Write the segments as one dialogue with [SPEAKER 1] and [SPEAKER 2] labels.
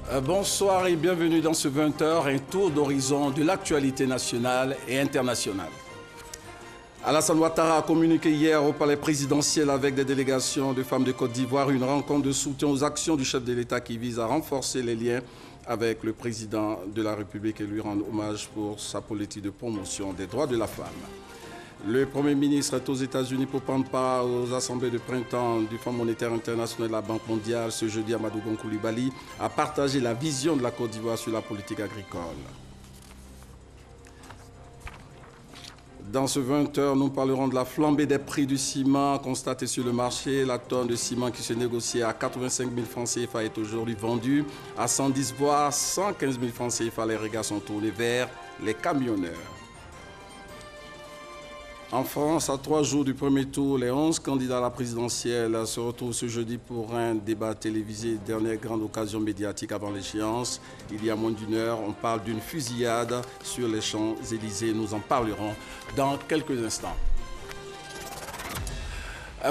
[SPEAKER 1] Bonsoir et bienvenue dans ce 20h, un tour d'horizon de l'actualité nationale et internationale. Alassane Ouattara a communiqué hier au palais présidentiel avec des délégations de femmes de Côte d'Ivoire une rencontre de soutien aux actions du chef de l'État qui vise à renforcer les liens avec le président de la République et lui rendre hommage pour sa politique de promotion des droits de la femme. Le Premier ministre est aux États-Unis pour prendre part aux assemblées de printemps du Fonds monétaire international et de la Banque mondiale. Ce jeudi, Amadou Gon Coulibaly a partagé la vision de la Côte d'Ivoire sur la politique agricole. Dans ce 20h, nous parlerons de la flambée des prix du ciment constatée sur le marché. La tonne de ciment qui se négociait à 85 000 francs CFA est aujourd'hui vendue à 110 voire 115 000 francs CFA. Les regards sont tournés vers les camionneurs. En France, à 3 jours du premier tour, les 11 candidats à la présidentielle se retrouvent ce jeudi pour un débat télévisé, dernière grande occasion médiatique avant l'échéance. Il y a moins d'une heure, on parle d'une fusillade sur les Champs-Élysées. Nous en parlerons dans quelques instants.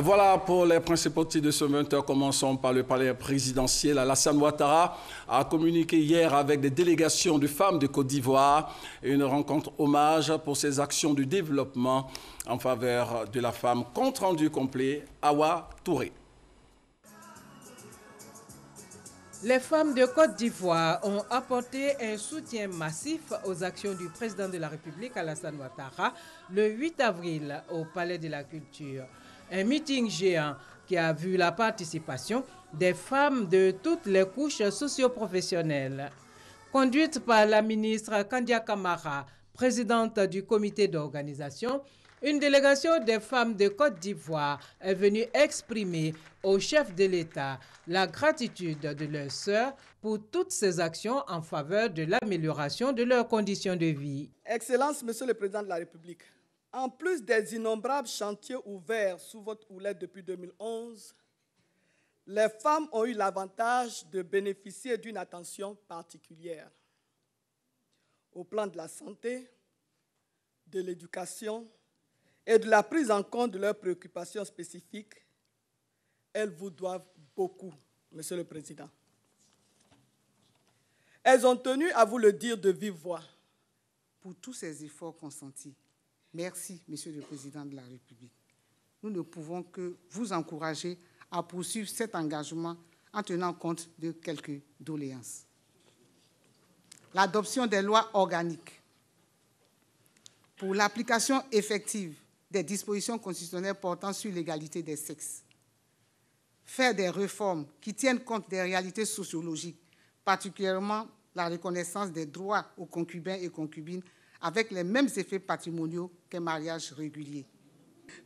[SPEAKER 1] Voilà pour les principaux titres de ce 20h. Commençons par le palais présidentiel. Alassane Ouattara a communiqué hier avec des délégations de femmes de Côte d'Ivoire et une rencontre hommage pour ses actions de développement en faveur de la femme. Compte rendu complet, Awa Touré.
[SPEAKER 2] Les femmes de Côte d'Ivoire ont apporté un soutien massif aux actions du président de la République, Alassane Ouattara, le 8 avril au Palais de la Culture. Un meeting géant qui a vu la participation des femmes de toutes les couches socio-professionnelles. Conduite par la ministre Kandia Camara, présidente du comité d'organisation, une délégation des femmes de Côte d'Ivoire est venue exprimer au chef de l'État la gratitude de leurs sœurs pour toutes ces actions en faveur de l'amélioration de leurs conditions de vie.
[SPEAKER 3] Excellence, Monsieur le Président de la République, en plus des innombrables chantiers ouverts sous votre houlette depuis 2011, les femmes ont eu l'avantage de bénéficier d'une attention particulière au plan de la santé, de l'éducation et de la prise en compte de leurs préoccupations spécifiques. Elles vous doivent beaucoup, Monsieur le Président. Elles ont tenu à vous le dire de vive voix.
[SPEAKER 4] Pour tous ces efforts consentis, merci, Monsieur le Président de la République. Nous ne pouvons que vous encourager à poursuivre cet engagement en tenant compte de quelques doléances. L'adoption des lois organiques pour l'application effective des dispositions constitutionnelles portant sur l'égalité des sexes. Faire des réformes qui tiennent compte des réalités sociologiques, particulièrement la reconnaissance des droits aux concubins et concubines avec les mêmes effets patrimoniaux qu'un mariage régulier.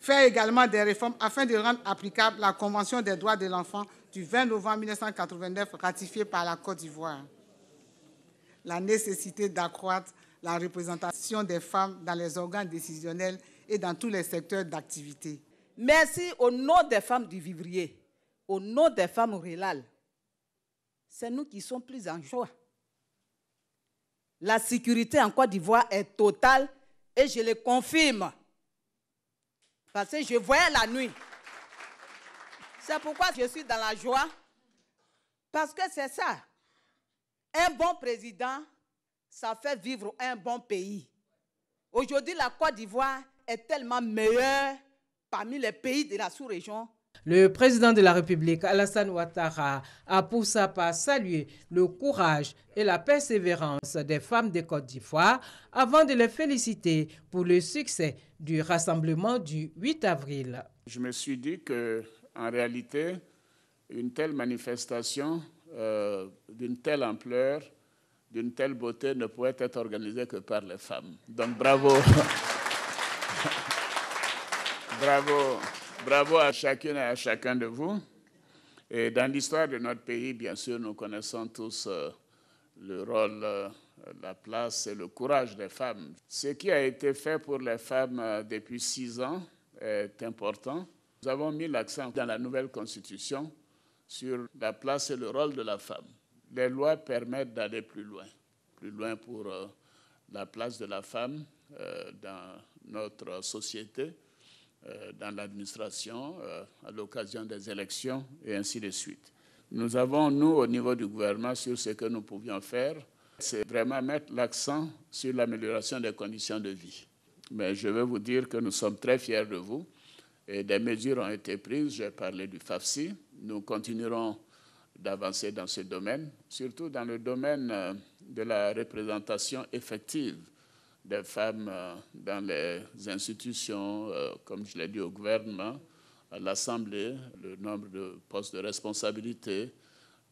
[SPEAKER 4] Faire également des réformes afin de rendre applicable la Convention des droits de l'enfant du 20 novembre 1989 ratifiée par la Côte d'Ivoire. La nécessité d'accroître la représentation des femmes dans les organes décisionnels et dans tous les secteurs d'activité.
[SPEAKER 5] Merci au nom des femmes du vivrier, au nom des femmes rurales. C'est nous qui sommes plus en joie. La sécurité en Côte d'Ivoire est totale et je le confirme. Parce que je voyais la nuit. C'est pourquoi je suis dans la joie. Parce que c'est ça. Un bon président, ça fait vivre un bon pays. Aujourd'hui, la Côte d'Ivoire est tellement meilleure parmi les pays de la sous-région.
[SPEAKER 2] Le président de la République, Alassane Ouattara, a pour sa part salué le courage et la persévérance des femmes de Côte d'Ivoire avant de les féliciter pour le succès du rassemblement du 8 avril.
[SPEAKER 6] Je me suis dit qu'en réalité, une telle manifestation d'une telle ampleur, d'une telle beauté ne pouvait être organisée que par les femmes. Donc bravo. Bravo à chacune et à chacun de vous. Et dans l'histoire de notre pays, bien sûr, nous connaissons tous le rôle, la place et le courage des femmes. Ce qui a été fait pour les femmes depuis 6 ans est important. Nous avons mis l'accent dans la nouvelle Constitution sur la place et le rôle de la femme. Les lois permettent d'aller plus loin pour la place de la femme dans notre société, dans l'administration, à l'occasion des élections, et ainsi de suite. Nous avons, nous, au niveau du gouvernement, sur ce que nous pouvions faire, c'est vraiment mettre l'accent sur l'amélioration des conditions de vie. Mais je veux vous dire que nous sommes très fiers de vous et des mesures ont été prises. J'ai parlé du FAFSI. Nous continuerons d'avancer dans ce domaine, surtout dans le domaine de la représentation effective des femmes dans les institutions, comme je l'ai dit, au gouvernement, à l'Assemblée, le nombre de postes de responsabilité,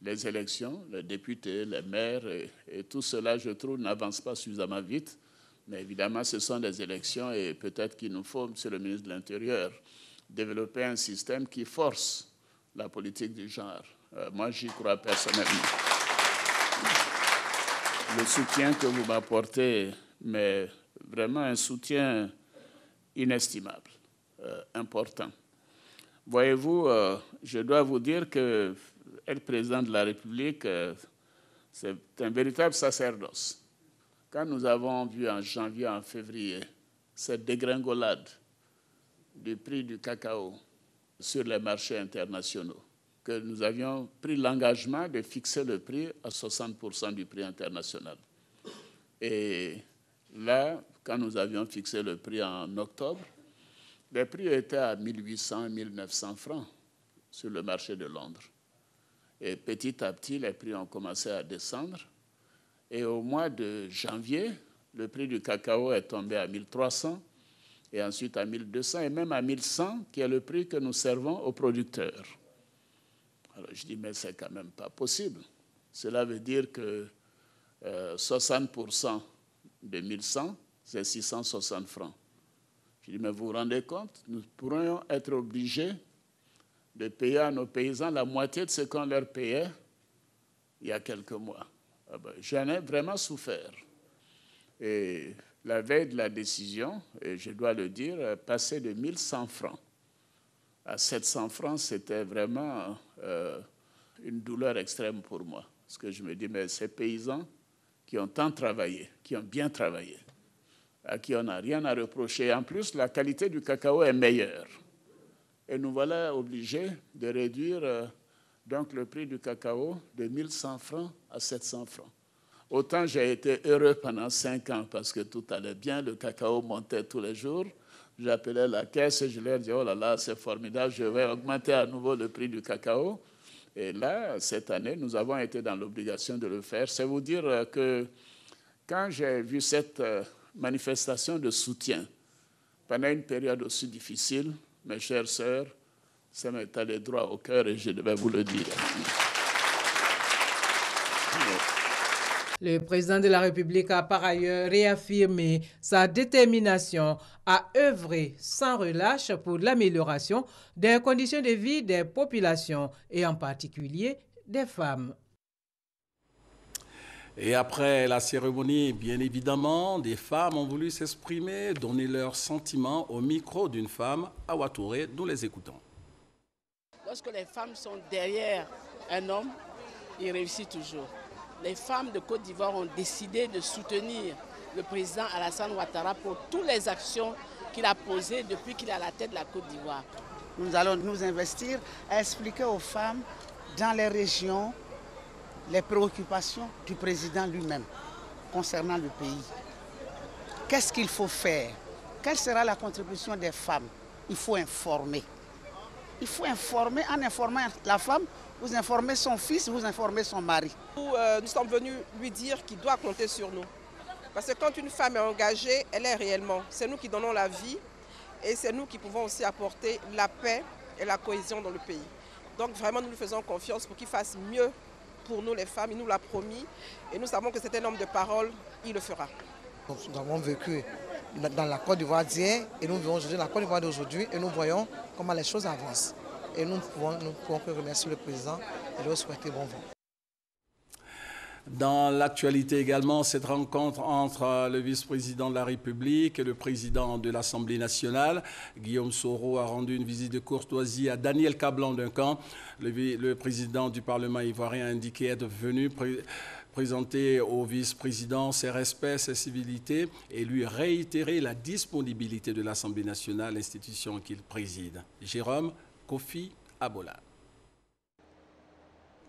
[SPEAKER 6] les élections, les députés, les maires, et tout cela, je trouve, n'avance pas suffisamment vite. Mais évidemment, ce sont des élections et peut-être qu'il nous faut, Monsieur le ministre de l'Intérieur, développer un système qui force la politique du genre. Moi, j'y crois personnellement. Le soutien que vous m'apportez, mais vraiment un soutien inestimable, important. Voyez-vous, je dois vous dire que être président de la République, c'est un véritable sacerdoce. Quand nous avons vu en janvier, en février, cette dégringolade du prix du cacao sur les marchés internationaux, que nous avions pris l'engagement de fixer le prix à 60% du prix international. Et là, quand nous avions fixé le prix en octobre, les prix étaient à 1800, 1900 francs sur le marché de Londres. Et petit à petit, les prix ont commencé à descendre. Et au mois de janvier, le prix du cacao est tombé à 1300, et ensuite à 1200, et même à 1100, qui est le prix que nous servons aux producteurs. Alors je dis, mais c'est quand même pas possible. Cela veut dire que 60% de 1100, c'est 660 francs. Je dis, mais vous vous rendez compte, nous pourrions être obligés de payer à nos paysans la moitié de ce qu'on leur payait il y a quelques mois. Ah ben, j'en ai vraiment souffert. Et la veille de la décision, et je dois le dire, passer de 1100 francs à 700 francs, c'était vraiment une douleur extrême pour moi. Parce que je me dis, mais ces paysans qui ont tant travaillé, qui ont bien travaillé, à qui on n'a rien à reprocher. En plus, la qualité du cacao est meilleure. Et nous voilà obligés de réduire donc le prix du cacao de 1100 francs à 700 francs. Autant j'ai été heureux pendant 5 ans parce que tout allait bien, le cacao montait tous les jours. J'appelais la caisse et je leur disais, oh là là, c'est formidable, je vais augmenter à nouveau le prix du cacao. Et là, cette année, nous avons été dans l'obligation de le faire. C'est vous dire que quand j'ai vu cette manifestation de soutien pendant une période aussi difficile, mes chères sœurs, ça m'est allé droit au cœur et je devais vous le dire.
[SPEAKER 2] Le président de la République a par ailleurs réaffirmé sa détermination à œuvrer sans relâche pour l'amélioration des conditions de vie des populations et en particulier des femmes.
[SPEAKER 1] Et après la cérémonie, bien évidemment, des femmes ont voulu s'exprimer, donner leurs sentiments au micro d'une femme, Awa Touré. Nous les écoutons.
[SPEAKER 7] Lorsque les femmes sont derrière un homme, il réussit toujours. Les femmes de Côte d'Ivoire ont décidé de soutenir le président Alassane Ouattara pour toutes les actions qu'il a posées depuis qu'il est à la tête de la Côte d'Ivoire.
[SPEAKER 8] Nous allons nous investir à expliquer aux femmes dans les régions les préoccupations du président lui-même concernant le pays. Qu'est-ce qu'il faut faire? Quelle sera la contribution des femmes? Il faut informer. Il faut informer. En informant la femme, vous informez son fils, vous informez son mari.
[SPEAKER 9] Nous sommes venus lui dire qu'il doit compter sur nous. Parce que quand une femme est engagée, elle est réellement. C'est nous qui donnons la vie et c'est nous qui pouvons aussi apporter la paix et la cohésion dans le pays. Donc vraiment, nous lui faisons confiance pour qu'il fasse mieux pour nous les femmes. Il nous l'a promis et nous savons que c'est un homme de parole, il le fera.
[SPEAKER 10] Nous avons vécu dans la Côte d'Ivoire d'hier et nous vivons aujourd'hui la Côte d'Ivoire d'aujourd'hui et nous voyons comment les choses avancent. Et nous pouvons que remercier le président et lui souhaiter bon vent.
[SPEAKER 1] Dans l'actualité également, cette rencontre entre le vice-président de la République et le président de l'Assemblée nationale, Guillaume Soro, a rendu une visite de courtoisie à Daniel Kablan-Duncan. Le président du Parlement ivoirien a indiqué être venu présenter au vice-président ses respects, ses civilités et lui réitérer la disponibilité de l'Assemblée nationale, l'institution qu'il préside. Jérôme Kofi Abola.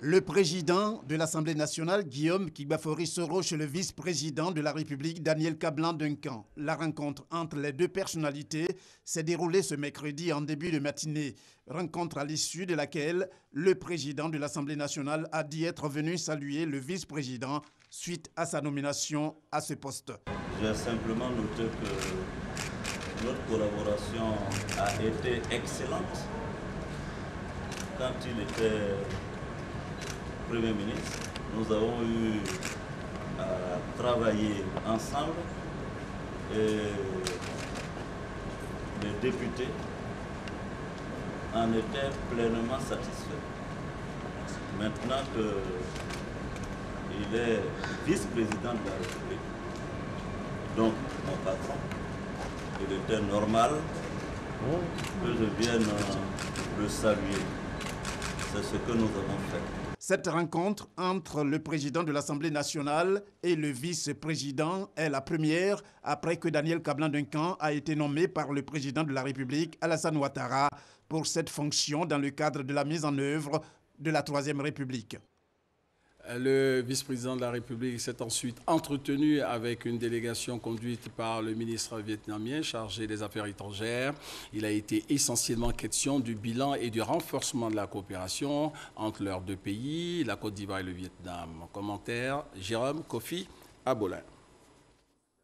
[SPEAKER 11] Le président de l'Assemblée nationale, Guillaume Kibafori-Soro, chez le vice-président de la République, Daniel Kablan-Duncan. La rencontre entre les deux personnalités s'est déroulée ce mercredi en début de matinée. Rencontre à l'issue de laquelle le président de l'Assemblée nationale a dit être venu saluer le vice-président suite à sa nomination à ce poste.
[SPEAKER 12] J'ai simplement noté que notre collaboration a été excellente quand il était Premier ministre. Nous avons eu à travailler ensemble et les députés en étaient pleinement satisfaits. Maintenant qu'il est vice-président de la République, donc mon patron, il était normal que je vienne le saluer. C'est ce que nous avons fait.
[SPEAKER 11] Cette rencontre entre le président de l'Assemblée nationale et le vice-président est la première après que Daniel Kablan-Duncan a été nommé par le président de la République, Alassane Ouattara, pour cette fonction dans le cadre de la mise en œuvre de la Troisième République.
[SPEAKER 1] Le vice-président de la République s'est ensuite entretenu avec une délégation conduite par le ministre vietnamien chargé des Affaires étrangères. Il a été essentiellement question du bilan et du renforcement de la coopération entre leurs deux pays, la Côte d'Ivoire et le Vietnam. Commentaire, Jérôme Kofi Abolin.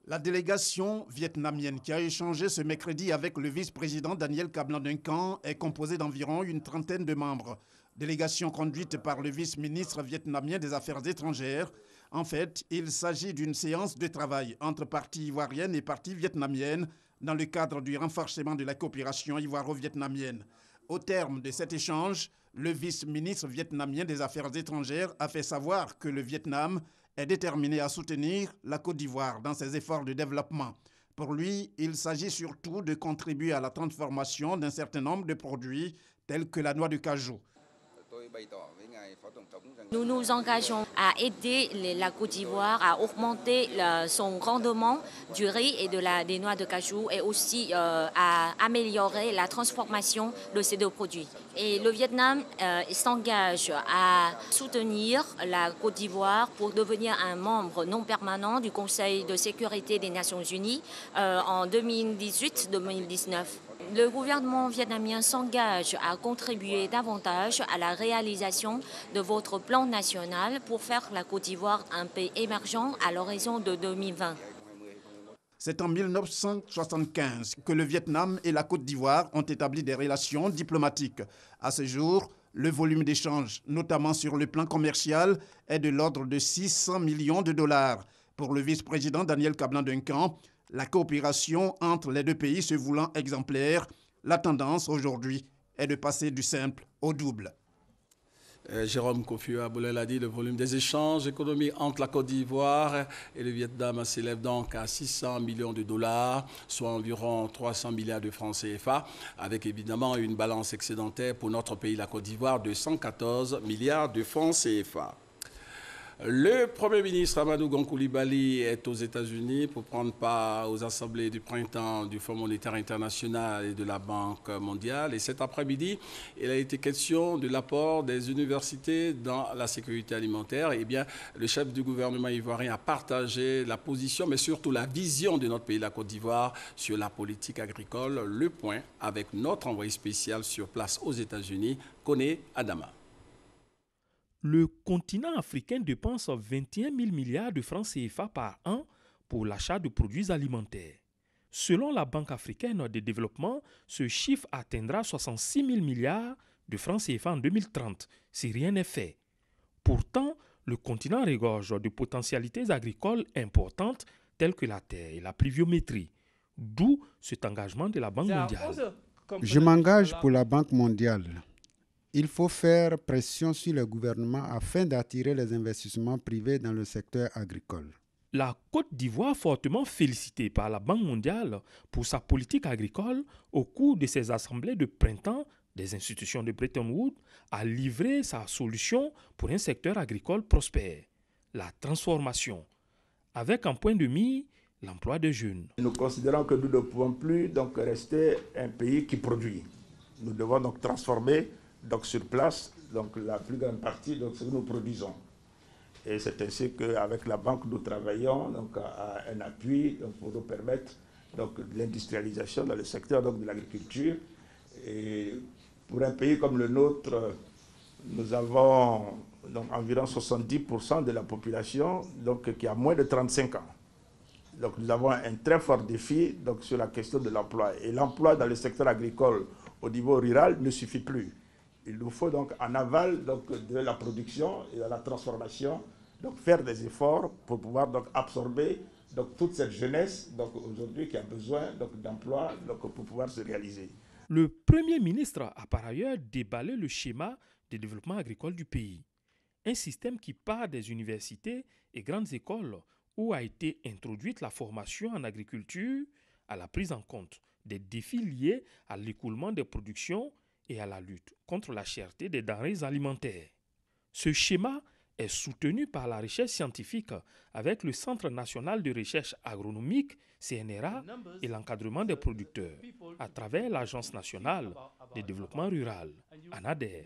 [SPEAKER 11] La délégation vietnamienne qui a échangé ce mercredi avec le vice-président Daniel Kablan-Duncan est composée d'environ une trentaine de membres. Délégation conduite par le vice-ministre vietnamien des Affaires étrangères. En fait, il s'agit d'une séance de travail entre parties ivoiriennes et parties vietnamiennes dans le cadre du renforcement de la coopération ivoiro-vietnamienne. Au terme de cet échange, le vice-ministre vietnamien des Affaires étrangères a fait savoir que le Vietnam est déterminé à soutenir la Côte d'Ivoire dans ses efforts de développement. Pour lui, il s'agit surtout de contribuer à la transformation d'un certain nombre de produits tels que la noix de cajou.
[SPEAKER 13] Nous nous engageons à aider la Côte d'Ivoire à augmenter son rendement du riz et des noix de cajou et aussi à améliorer la transformation de ces deux produits. Et le Vietnam s'engage à soutenir la Côte d'Ivoire pour devenir un membre non permanent du Conseil de sécurité des Nations Unies en 2018-2019. Le gouvernement vietnamien s'engage à contribuer davantage à la réalisation de votre plan national pour faire la Côte d'Ivoire un pays émergent à l'horizon de 2020.
[SPEAKER 11] C'est en 1975 que le Vietnam et la Côte d'Ivoire ont établi des relations diplomatiques. À ce jour, le volume d'échanges, notamment sur le plan commercial, est de l'ordre de 600 millions de dollars. Pour le vice-président Daniel Kablan-Duncan, la coopération entre les deux pays se voulant exemplaire, la tendance aujourd'hui est de passer du simple au double.
[SPEAKER 1] Jérôme Kofi Abolin l'a dit, le volume des échanges économiques entre la Côte d'Ivoire et le Vietnam s'élève donc à 600 millions de dollars, soit environ 300 milliards de francs CFA, avec évidemment une balance excédentaire pour notre pays, la Côte d'Ivoire, de 114 milliards de francs CFA. Le Premier ministre Amadou Gon Coulibaly est aux États-Unis pour prendre part aux assemblées du printemps du Fonds monétaire international et de la Banque mondiale. Et cet après-midi, il a été question de l'apport des universités dans la sécurité alimentaire. Eh bien, le chef du gouvernement ivoirien a partagé la position, mais surtout la vision de notre pays, la Côte d'Ivoire, sur la politique agricole. Le point avec notre envoyé spécial sur place aux États-Unis, Koné Adama.
[SPEAKER 14] Le continent africain dépense 21 000 milliards de francs CFA par an pour l'achat de produits alimentaires. Selon la Banque africaine de développement, ce chiffre atteindra 66 000 milliards de francs CFA en 2030, si rien n'est fait. Pourtant, le continent regorge de potentialités agricoles importantes telles que la terre et la pluviométrie, d'où cet engagement de la Banque mondiale.
[SPEAKER 15] Je m'engage pour la Banque mondiale. Il faut faire pression sur le gouvernement afin d'attirer les investissements privés dans le secteur agricole.
[SPEAKER 14] La Côte d'Ivoire, fortement félicitée par la Banque mondiale pour sa politique agricole au cours de ses assemblées de printemps des institutions de Bretton Woods, a livré sa solution pour un secteur agricole prospère, la transformation, avec en point de mire l'emploi des jeunes.
[SPEAKER 16] Nous considérons que nous ne pouvons plus rester un pays qui produit. Nous devons donc transformer sur place donc la plus grande partie de ce que nous produisons. Et c'est ainsi qu'avec la banque, nous travaillons donc, à un appui donc, pour nous permettre l'industrialisation dans le secteur donc, de l'agriculture. Et pour un pays comme le nôtre, nous avons donc, environ 70% de la population donc, qui a moins de 35 ans. Donc nous avons un très fort défi donc, sur la question de l'emploi. Et l'emploi dans le secteur agricole au niveau rural ne suffit plus. Il nous faut donc en aval donc, de la production et de la transformation, donc faire des efforts pour pouvoir donc, absorber donc, toute cette jeunesse aujourd'hui qui a besoin d'emploi pour pouvoir se réaliser.
[SPEAKER 14] Le Premier ministre a par ailleurs déballé le schéma de développement agricole du pays. Un système qui part des universités et grandes écoles où a été introduite la formation en agriculture à la prise en compte des défis liés à l'écoulement des productions et à la lutte contre la cherté des denrées alimentaires. Ce schéma est soutenu par la recherche scientifique avec le Centre national de recherche agronomique, CNRA, et l'encadrement des producteurs à travers l'Agence nationale de développement rural, ANADER.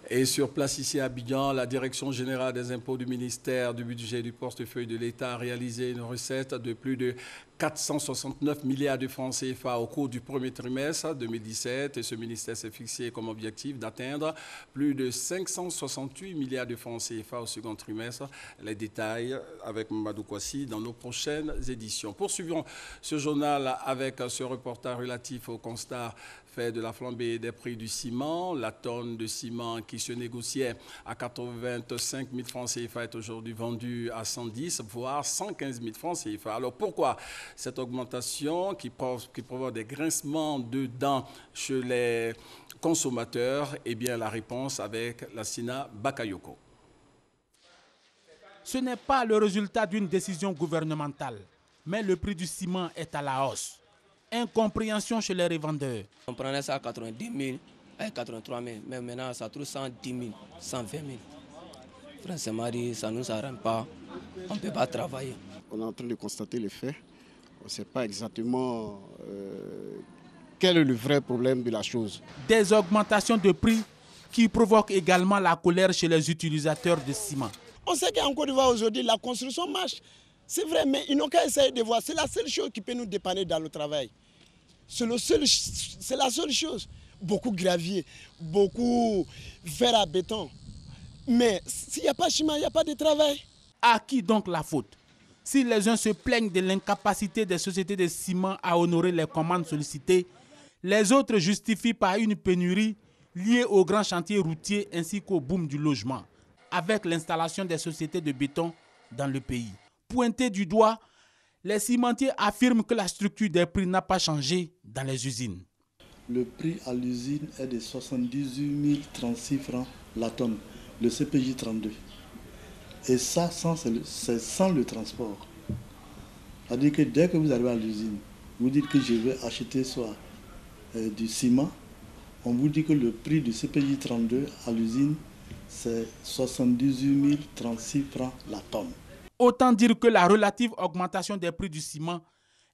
[SPEAKER 1] Et sur place ici à Abidjan, la Direction générale des impôts du ministère du budget et du portefeuille de l'État a réalisé une recette de plus de 469 milliards de francs CFA au cours du premier trimestre 2017. Et ce ministère s'est fixé comme objectif d'atteindre plus de 568 milliards de francs CFA au second trimestre. Les détails avec Mamadou Kouassi dans nos prochaines éditions. Poursuivons ce journal avec ce reportage relatif au constat fait de la flambée des prix du ciment. La tonne de ciment qui se négociait à 85 000 francs CFA est aujourd'hui vendue à 110, voire 115 000 francs CFA. Alors pourquoi cette augmentation qui provoque des grincements de dents chez les consommateurs? Eh bien, la réponse avec Lassina Bakayoko.
[SPEAKER 17] Ce n'est pas le résultat d'une décision gouvernementale, mais le prix du ciment est à la hausse. Incompréhension chez les revendeurs.
[SPEAKER 18] On prenait ça à 90 000, à 83 000, mais maintenant ça trouve 110 000, 120 000. Franchement, ça ne nous arrange pas, on ne peut pas travailler.
[SPEAKER 19] On est en train de constater les faits. On ne sait pas exactement quel est le vrai problème de la chose.
[SPEAKER 17] Des augmentations de prix qui provoquent également la colère chez les utilisateurs de ciment.
[SPEAKER 20] On sait qu'en Côte d'Ivoire aujourd'hui, la construction marche. C'est vrai, mais ils n'ont qu'à essayer de voir. C'est la seule chose qui peut nous dépanner dans le travail. C'est la seule chose. Beaucoup gravier, beaucoup fer à béton. Mais s'il n'y a pas de ciment, il n'y a pas de travail.
[SPEAKER 17] À qui donc la faute? Si les uns se plaignent de l'incapacité des sociétés de ciment à honorer les commandes sollicitées, les autres justifient par une pénurie liée aux grands chantiers routiers ainsi qu'au boom du logement, avec l'installation des sociétés de béton dans le pays. Pointés du doigt, les cimentiers affirment que la structure des prix n'a pas changé dans les usines.
[SPEAKER 21] Le prix à l'usine est de 78 036 francs la tonne, le CPJ 32. Et ça, c'est sans le transport. C'est-à-dire que dès que vous arrivez à l'usine, vous dites que je vais acheter soit du ciment, on vous dit que le prix du CPJ 32 à l'usine, c'est 78 036 francs la tonne.
[SPEAKER 17] Autant dire que la relative augmentation des prix du ciment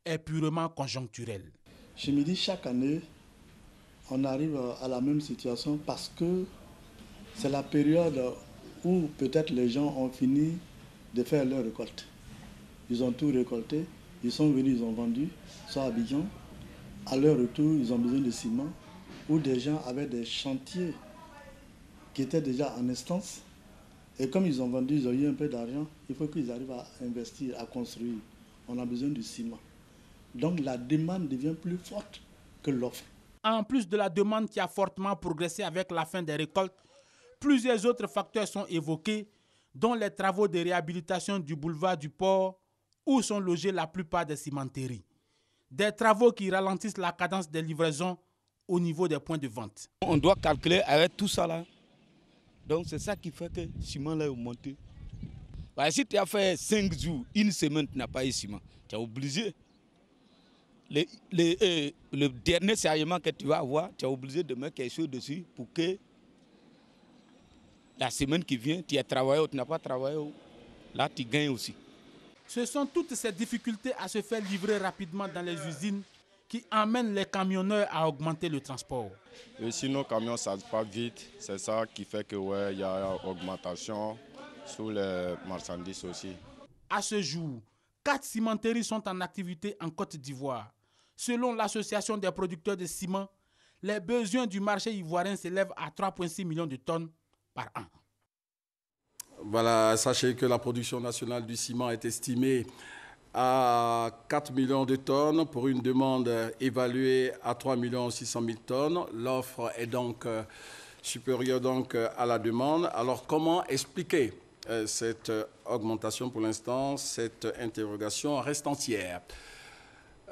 [SPEAKER 17] est purement conjoncturelle.
[SPEAKER 21] Je me dis chaque année, on arrive à la même situation parce que c'est la période où peut-être les gens ont fini de faire leur récolte. Ils ont tout récolté, ils sont venus, ils ont vendu, soit à Abidjan. À leur retour, ils ont besoin de ciment, ou des gens avaient des chantiers qui étaient déjà en instance. Et comme ils ont vendu, ils ont eu un peu d'argent, il faut qu'ils arrivent à investir, à construire. On a besoin du ciment. Donc la demande devient plus forte que l'offre.
[SPEAKER 17] En plus de la demande qui a fortement progressé avec la fin des récoltes, plusieurs autres facteurs sont évoqués, dont les travaux de réhabilitation du boulevard du port, où sont logées la plupart des cimenteries. Des travaux qui ralentissent la cadence des livraisons au niveau des points de vente.
[SPEAKER 22] On doit calculer avec tout ça là. Donc c'est ça qui fait que le ciment là est monté. Bah, si tu as fait 5 jours, une semaine, tu n'as pas eu ciment, tu es obligé. Le dernier serment que tu vas avoir, tu es obligé de mettre quelque chose dessus pour que la semaine qui vient, tu as travaillé ou tu n'as pas travaillé, là tu gagnes aussi.
[SPEAKER 17] Ce sont toutes ces difficultés à se faire livrer rapidement dans les usines qui amène les camionneurs à augmenter le transport.
[SPEAKER 3] Et sinon, camion, ça va vite. C'est ça qui fait que ouais, y a augmentation sur les marchandises aussi.
[SPEAKER 17] À ce jour, 4 cimenteries sont en activité en Côte d'Ivoire. Selon l'Association des producteurs de ciment, les besoins du marché ivoirien s'élèvent à 3,6 millions de tonnes par an.
[SPEAKER 1] Voilà, sachez que la production nationale du ciment est estimée à 4 millions de tonnes pour une demande évaluée à 3 600 000 tonnes. L'offre est donc supérieure à la demande. Alors, comment expliquer cette augmentation? Pour l'instant, cette interrogation reste entière.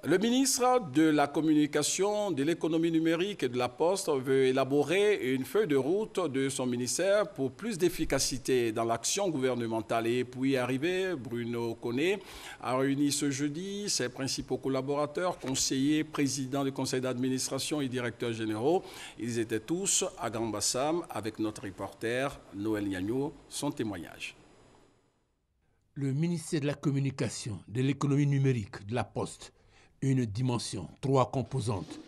[SPEAKER 1] Le ministre de la Communication, de l'Économie numérique et de la Poste veut élaborer une feuille de route de son ministère pour plus d'efficacité dans l'action gouvernementale. Et pour y arriver, Bruno Koné a réuni ce jeudi ses principaux collaborateurs, conseillers, présidents du conseil d'administration et directeurs généraux. Ils étaient tous à Grand Bassam avec notre reporter Noël Yagno, son témoignage.
[SPEAKER 4] Le ministère de la Communication, de l'Économie numérique, de la Poste, une dimension, 3 composantes,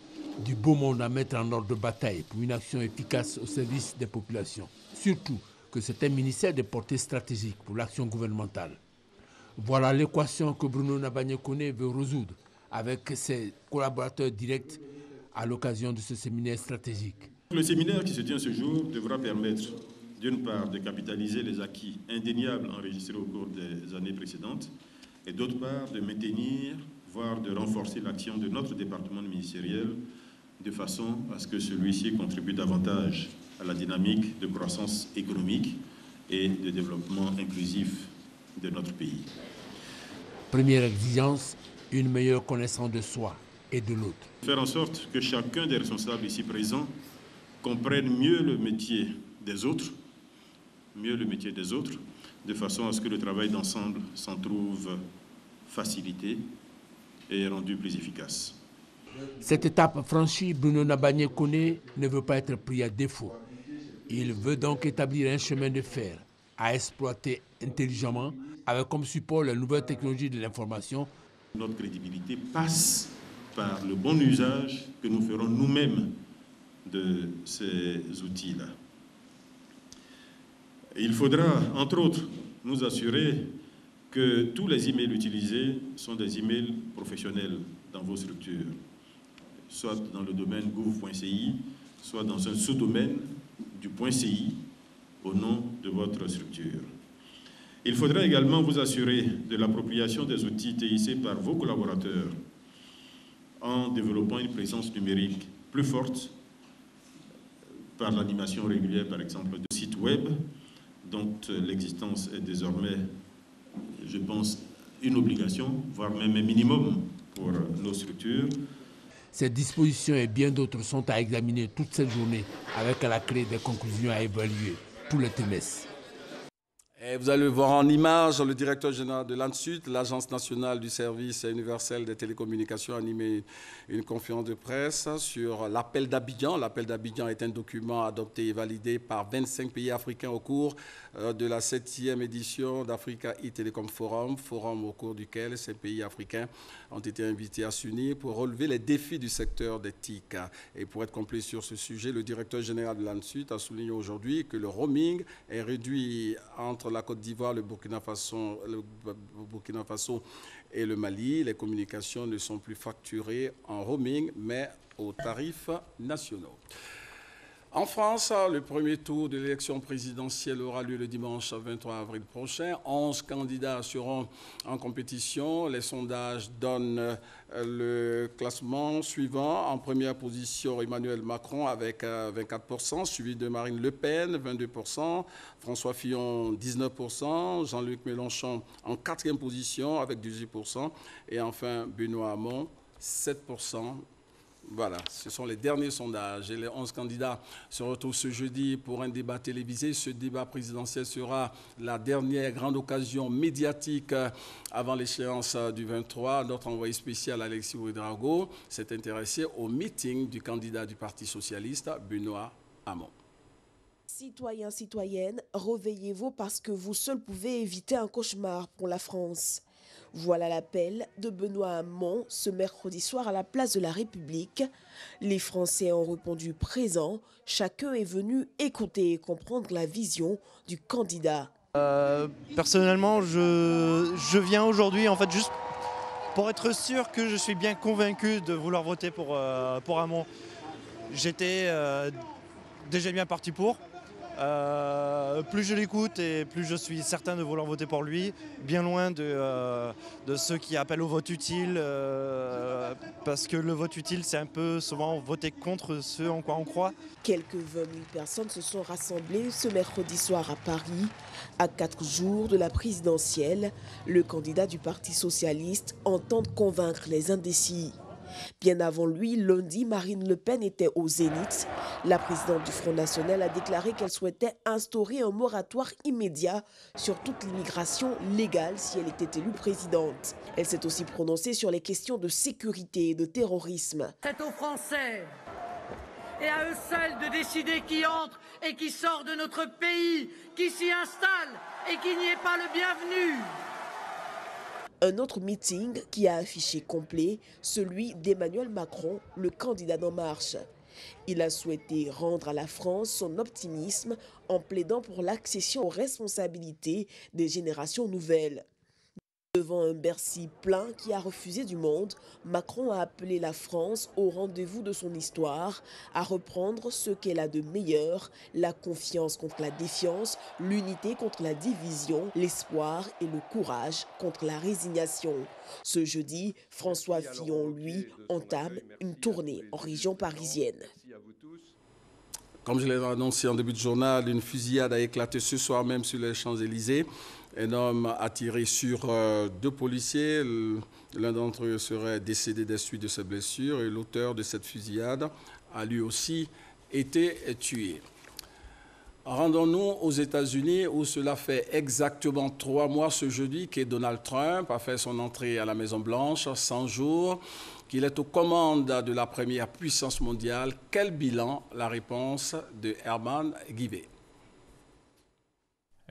[SPEAKER 4] du beau monde à mettre en ordre de bataille pour une action efficace au service des populations. Surtout que c'est un ministère de portée stratégique pour l'action gouvernementale. Voilà l'équation que Bruno Nabagné-Koné veut résoudre avec ses collaborateurs directs à l'occasion de ce séminaire stratégique.
[SPEAKER 23] Le séminaire qui se tient ce jour devra permettre, d'une part, de capitaliser les acquis indéniables enregistrés au cours des années précédentes et d'autre part, de maintenir voire de renforcer l'action de notre département ministériel de façon à ce que celui-ci contribue davantage à la dynamique de croissance économique et de développement inclusif de notre pays.
[SPEAKER 4] Première exigence, une meilleure connaissance de soi et de l'autre.
[SPEAKER 23] Faire en sorte que chacun des responsables ici présents comprenne mieux le métier des autres, de façon à ce que le travail d'ensemble s'en trouve facilité et rendu plus efficace.
[SPEAKER 4] Cette étape franchie, Bruno Nabagné-Koné ne veut pas être pris à défaut. Il veut donc établir un chemin de fer à exploiter intelligemment avec comme support la nouvelle technologie de l'information.
[SPEAKER 23] Notre crédibilité passe par le bon usage que nous ferons nous-mêmes de ces outils-là. Il faudra, entre autres, nous assurer que tous les emails utilisés sont des emails professionnels dans vos structures, soit dans le domaine gouv.ci, soit dans un sous-domaine du .ci au nom de votre structure. Il faudra également vous assurer de l'appropriation des outils TIC par vos collaborateurs en développant une présence numérique plus forte par l'animation régulière, par exemple, de sites web dont l'existence est désormais, je pense, une obligation, voire même un minimum pour nos structures.
[SPEAKER 4] Ces dispositions et bien d'autres sont à examiner toute cette journée avec à la clé des conclusions à évaluer tous les trimestres.
[SPEAKER 1] Et vous allez voir en image le directeur général de l'ANSUT, l'Agence nationale du service universel des télécommunications, animé une conférence de presse sur l'appel d'Abidjan. L'appel d'Abidjan est un document adopté et validé par 25 pays africains au cours de la 7e édition d'Africa e-Telecom Forum, forum au cours duquel ces pays africains ont été invités à s'unir pour relever les défis du secteur des TIC. Et pour être complet sur ce sujet, le directeur général de l'ANSUT a souligné aujourd'hui que le roaming est réduit entre la Côte d'Ivoire, le Burkina Faso et le Mali. Les communications ne sont plus facturées en roaming, mais aux tarifs nationaux. En France, le premier tour de l'élection présidentielle aura lieu le dimanche 23 avril prochain. 11 candidats seront en compétition. Les sondages donnent le classement suivant. En première position, Emmanuel Macron avec 24%, suivi de Marine Le Pen, 22%, François Fillon, 19%, Jean-Luc Mélenchon en 4e position avec 18%, et enfin Benoît Hamon, 7%. Voilà, ce sont les derniers sondages et les 11 candidats se retrouvent ce jeudi pour un débat télévisé. Ce débat présidentiel sera la dernière grande occasion médiatique avant l'échéance du 23. Notre envoyé spécial Alexis Ouedraogo s'est intéressé au meeting du candidat du Parti socialiste, Benoît Hamon.
[SPEAKER 24] Citoyens, citoyennes, réveillez-vous parce que vous seuls pouvez éviter un cauchemar pour la France.
[SPEAKER 2] Voilà l'appel de Benoît Hamon ce mercredi soir à la place de la République. Les Français ont répondu présent. Chacun est venu écouter et comprendre la vision du candidat.
[SPEAKER 5] Personnellement, je viens aujourd'hui en fait juste pour être sûr que je suis bien convaincu de vouloir voter pour Hamon. J'étais déjà bien parti pour. Plus je l'écoute et plus je suis certain de vouloir voter pour lui, bien loin de ceux qui appellent au vote utile, parce que le vote utile c'est un peu souvent voter contre ce en quoi on croit.
[SPEAKER 2] Quelques 20 000 personnes se sont rassemblées ce mercredi soir à Paris. À 4 jours de la présidentielle, le candidat du Parti socialiste entend convaincre les indécis. Bien avant lui, lundi, Marine Le Pen était au Zénith. La présidente du Front National a déclaré qu'elle souhaitait instaurer un moratoire immédiat sur toute l'immigration légale si elle était élue présidente. Elle s'est aussi prononcée sur les questions de sécurité et de terrorisme.
[SPEAKER 6] C'est aux Français et à eux seuls de décider qui entre et qui sort de notre pays, qui s'y installe et qui n'y est pas le bienvenu.
[SPEAKER 2] Un autre meeting qui a affiché complet, celui d'Emmanuel Macron, le candidat d'En Marche. Il a souhaité rendre à la France son optimisme en plaidant pour l'accession aux responsabilités des générations nouvelles. Devant un Bercy plein qui a refusé du monde, Macron a appelé la France au rendez-vous de son histoire, à reprendre ce qu'elle a de meilleur, la confiance contre la défiance, l'unité contre la division, l'espoir et le courage contre la résignation. Ce jeudi, François Fillon, lui, entame une tournée en région parisienne.
[SPEAKER 1] Comme je l'ai annoncé en début de journal, une fusillade a éclaté ce soir même sur les Champs-Élysées. Un homme a tiré sur 2 policiers. L'un d'entre eux serait décédé des suites de ses blessures et l'auteur de cette fusillade a lui aussi été tué. Rendons-nous aux États-Unis où cela fait exactement 3 mois ce jeudi que Donald Trump a fait son entrée à la Maison-Blanche, 100 jours qu'il est aux commandes de la première puissance mondiale. Quel bilan? La réponse de Herman Guivet.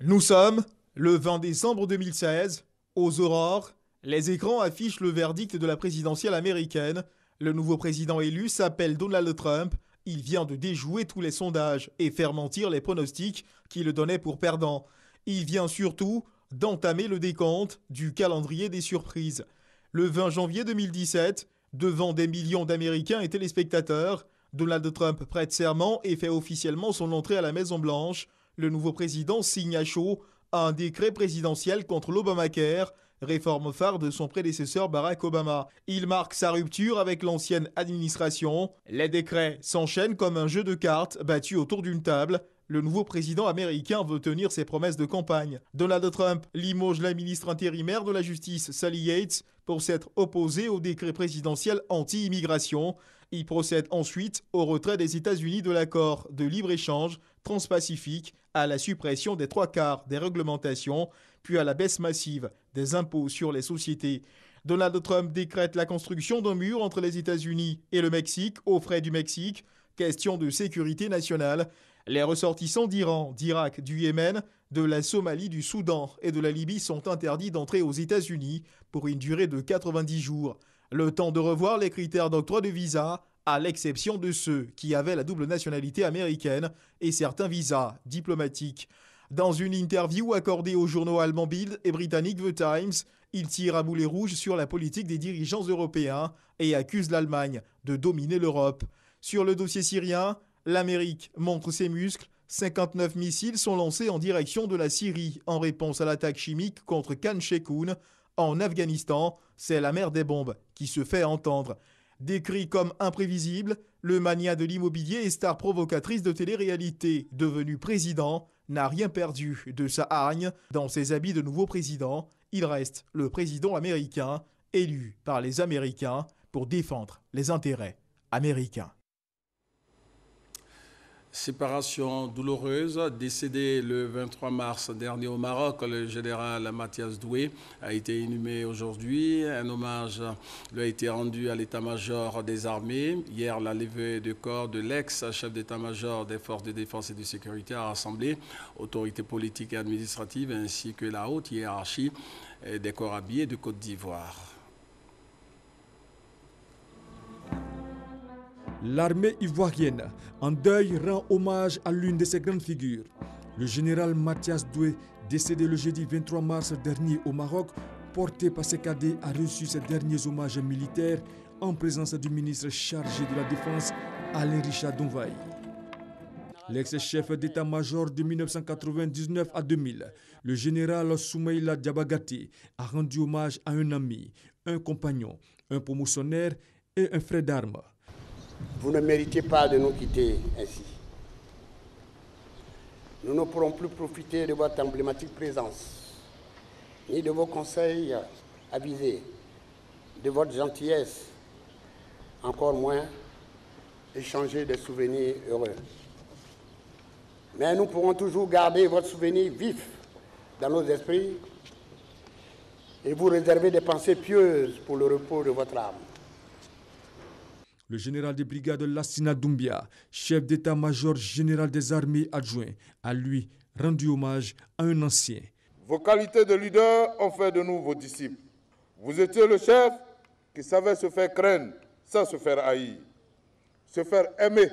[SPEAKER 7] Nous sommes le 20 décembre 2016. Aux aurores, les écrans affichent le verdict de la présidentielle américaine. Le nouveau président élu s'appelle Donald Trump. Il vient de déjouer tous les sondages et faire mentir les pronostics qui le donnaient pour perdant. Il vient surtout d'entamer le décompte du calendrier des surprises. Le 20 janvier 2017, devant des millions d'Américains et téléspectateurs, Donald Trump prête serment et fait officiellement son entrée à la Maison-Blanche. Le nouveau président signe à chaud un décret présidentiel contre l'Obamacare, réforme phare de son prédécesseur Barack Obama. Il marque sa rupture avec l'ancienne administration. Les décrets s'enchaînent comme un jeu de cartes battu autour d'une table. Le nouveau président américain veut tenir ses promesses de campagne. Donald Trump limoge la ministre intérimaire de la Justice, Sally Yates, pour s'être opposée au décret présidentiel anti-immigration. Il procède ensuite au retrait des États-Unis de l'accord de libre-échange transpacifique, à la suppression des 3/4 des réglementations, puis à la baisse massive des impôts sur les sociétés. Donald Trump décrète la construction d'un mur entre les États-Unis et le Mexique aux frais du Mexique. Question de sécurité nationale. Les ressortissants d'Iran, d'Irak, du Yémen, de la Somalie, du Soudan et de la Libye sont interdits d'entrer aux États-Unis pour une durée de 90 jours. Le temps de revoir les critères d'octroi de visa, à l'exception de ceux qui avaient la double nationalité américaine et certains visas diplomatiques. Dans une interview accordée aux journaux allemands Bild et britannique The Times, il tire à boulet rouge sur la politique des dirigeants européens et accuse l'Allemagne de dominer l'Europe. Sur le dossier syrien, l'Amérique montre ses muscles. 59 missiles sont lancés en direction de la Syrie en réponse à l'attaque chimique contre Khan Sheikhoun. En Afghanistan, c'est la mer des bombes qui se fait entendre. Décrit comme imprévisible, le mania de l'immobilier et star provocatrice de télé-réalité, devenu président, n'a rien perdu de sa hargne. Dans ses habits de nouveau président, il reste le président américain, élu par les Américains pour défendre les intérêts américains.
[SPEAKER 1] Séparation douloureuse, décédé le 23 mars dernier au Maroc, le général Mathias Doué a été inhumé aujourd'hui. Un hommage lui a été rendu à l'état-major des armées. Hier, la levée de corps de l'ex-chef d'état-major des forces de défense et de sécurité a rassemblé autorités politiques et administratives ainsi que la haute hiérarchie des corps habillés de Côte d'Ivoire.
[SPEAKER 8] L'armée ivoirienne, en deuil, rend hommage à l'une de ses grandes figures. Le général Mathias Doué, décédé le jeudi 23 mars dernier au Maroc, porté par ses cadets, a reçu ses derniers hommages militaires en présence du ministre chargé de la Défense, Alain Richard Donvaï. L'ex-chef d'état-major de 1999 à 2000, le général Soumaïla Diabagati, a rendu hommage à un ami, un compagnon, un promotionnaire et un frère d'armes.
[SPEAKER 9] Vous ne méritez pas de nous quitter ainsi. Nous ne pourrons plus profiter de votre emblématique présence, ni de vos conseils avisés, de votre gentillesse, encore moins échanger des souvenirs heureux. Mais nous pourrons toujours garder votre souvenir vif dans nos esprits et vous réserver des pensées pieuses pour le repos de votre âme.
[SPEAKER 8] Le général de brigade Lassina Doumbia, chef d'état-major général des armées adjoint, a lui rendu hommage à un ancien.
[SPEAKER 10] Vos qualités de leader ont fait de nous vos disciples. Vous étiez le chef qui savait se faire craindre sans se faire haïr, se faire aimer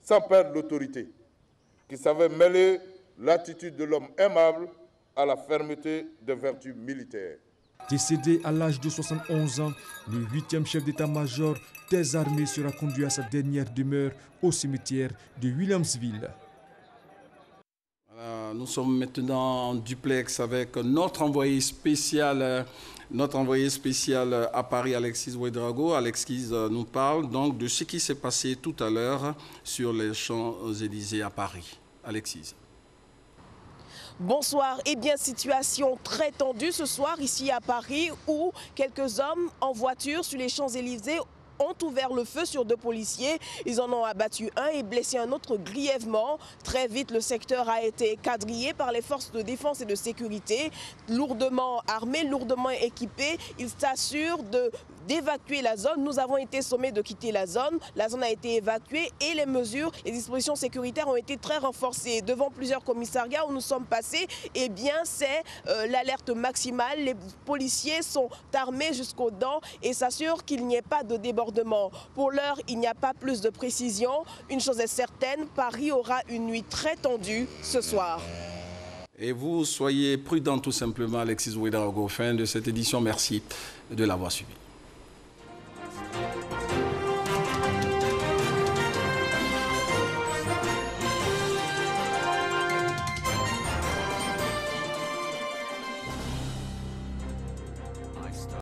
[SPEAKER 10] sans perdre l'autorité, qui savait mêler l'attitude de l'homme aimable à la fermeté des vertus militaires.
[SPEAKER 8] Décédé à l'âge de 71 ans, le 8e chef d'état-major des armées sera conduit à sa dernière demeure au cimetière de Williamsville.
[SPEAKER 1] Nous sommes maintenant en duplex avec notre envoyé spécial à Paris, Alexis Ouedraogo. Alexis nous parle donc de ce qui s'est passé tout à l'heure sur les Champs-Élysées à Paris. Alexis.
[SPEAKER 2] Bonsoir. Eh bien, situation très tendue ce soir ici à Paris où quelques hommes en voiture sur les Champs-Élysées ont ouvert le feu sur 2 policiers. Ils en ont abattu un et blessé un autre grièvement. Très vite, le secteur a été quadrillé par les forces de défense et de sécurité, lourdement armés, lourdement équipés. Ils s'assurent d'évacuer la zone. Nous avons été sommés de quitter la zone. La zone a été évacuée et les dispositions sécuritaires ont été très renforcées. Devant plusieurs commissariats où nous sommes passés, eh bien, c'est l'alerte maximale. Les policiers sont armés jusqu'aux dents et s'assurent qu'il n'y ait pas de débordement. Pour l'heure, il n'y a pas plus de précision. Une chose est certaine, Paris aura une nuit très tendue ce soir.
[SPEAKER 1] Et vous soyez prudents tout simplement, Alexis Ouedraogo. Fin de cette édition, merci de l'avoir suivi.